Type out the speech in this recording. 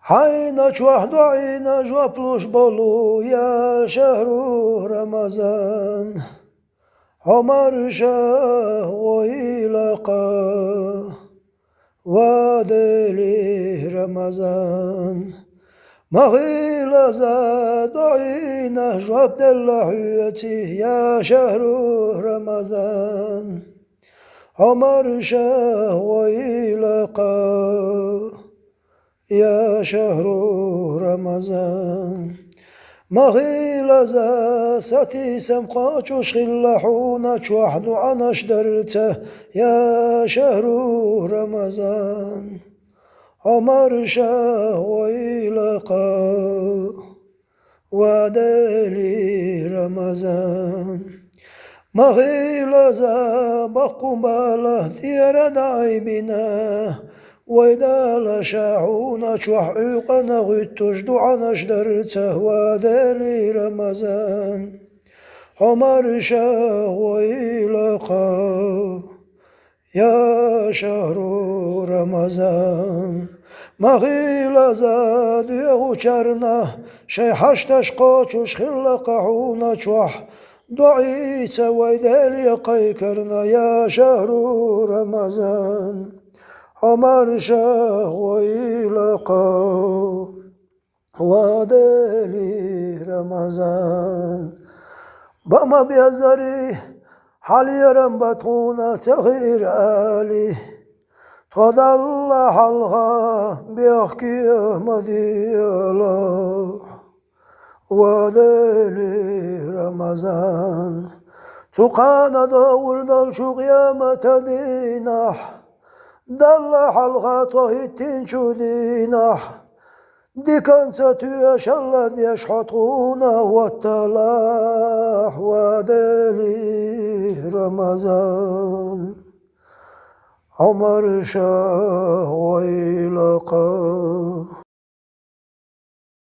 حين وحد عين جوبلوش بولو يا شهر رمضان عمر شاه ويلقى وادلي رمضان مغيل زاد عين جوب دلحيتي يا شهر رمضان عمر شاه ويلقى يا شهر رمضان مغيل زا ستي سمقاش شخلحونا وحد عنا شدرته يا شهر رمضان عمر شاه ويلقى ودلي رمضان مغيل زا بقباله دير دايبنا وإذا لشاعونا شحيقنا غيتش دعنا شدرته ودلي رمضان عمر شاه ويلقى يا شهر رمضان مغيل زاد يغشرنا شي حشتش قوتش خلقعونا شوح دعيت ويدلي قيكرنا يا شهر رمضان عمر شاه ويلقى ودلي رمضان بما بيزري حالي رمبتونا تغير آلي تضل حلقا بيحكي مديالا ودلي رمضان سقانا دور دل شو قيامة دينح دل حلقا طهيتين شو دينح دي كان ستوى شلد يشحطونا والتلاح ودلي رمضان عمر شاه ويلقى